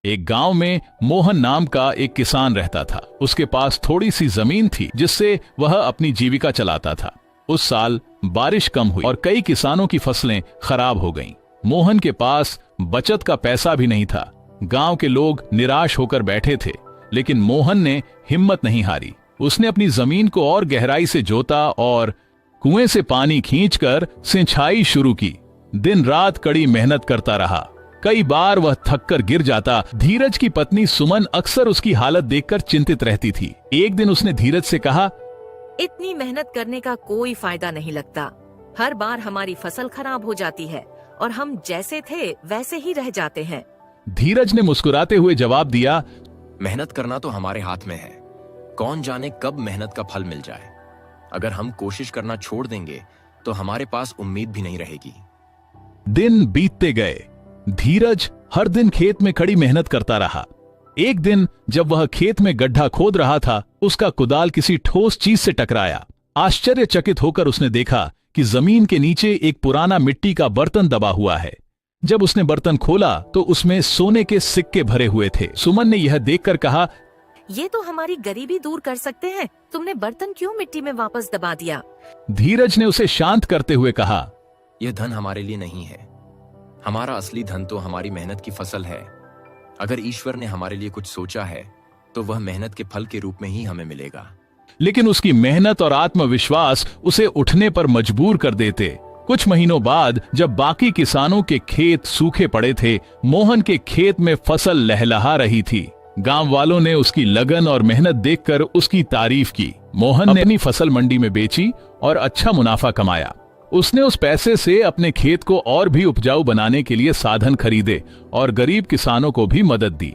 एक गांव में मोहन नाम का एक किसान रहता था। उसके पास थोड़ी सी जमीन थी जिससे वह अपनी जीविका चलाता था। उस साल बारिश कम हुई और कई किसानों की फसलें खराब हो गईं। मोहन के पास बचत का पैसा भी नहीं था। गांव के लोग निराश होकर बैठे थे, लेकिन मोहन ने हिम्मत नहीं हारी। उसने अपनी जमीन को और गहराई से जोता और कुएं से पानी खींचकर सिंचाई शुरू की। दिन रात कड़ी मेहनत करता रहा। कई बार वह थककर गिर जाता। धीरज की पत्नी सुमन अक्सर उसकी हालत देखकर चिंतित रहती थी। एक दिन उसने धीरज से कहा, इतनी मेहनत करने का कोई फायदा नहीं लगता। हर बार हमारी फसल खराब हो जाती है और हम जैसे थे वैसे ही रह जाते हैं। धीरज ने मुस्कुराते हुए जवाब दिया, मेहनत करना तो हमारे हाथ में है। कौन जाने कब मेहनत का फल मिल जाए। अगर हम कोशिश करना छोड़ देंगे तो हमारे पास उम्मीद भी नहीं रहेगी। दिन बीतते गए। धीरज हर दिन खेत में कड़ी मेहनत करता रहा। एक दिन जब वह खेत में गड्ढा खोद रहा था, उसका कुदाल किसी ठोस चीज से टकराया। आश्चर्यचकित होकर उसने देखा कि जमीन के नीचे एक पुराना मिट्टी का बर्तन दबा हुआ है। जब उसने बर्तन खोला तो उसमें सोने के सिक्के भरे हुए थे। सुमन ने यह देखकर कहा, ये तो हमारी गरीबी दूर कर सकते हैं। तुमने बर्तन क्यों मिट्टी में वापस दबा दिया? धीरज ने उसे शांत करते हुए कहा, यह धन हमारे लिए नहीं है। हमारा असली धन तो हमारी मेहनत की फसल है। अगर ईश्वर ने हमारे लिए कुछ सोचा है तो वह मेहनत के फल के रूप में ही हमें मिलेगा। लेकिन उसकी मेहनत और आत्मविश्वास उसे उठने पर मजबूर कर देते। कुछ महीनों बाद जब बाकी किसानों के खेत सूखे पड़े थे, मोहन के खेत में फसल लहलहा रही थी। गांव वालों ने उसकी लगन और मेहनत देखकर उसकी तारीफ की। मोहन ने अपनी फसल मंडी में बेची और अच्छा मुनाफा कमाया। उसने उस पैसे से अपने खेत को और भी उपजाऊ बनाने के लिए साधन खरीदे और गरीब किसानों को भी मदद दी।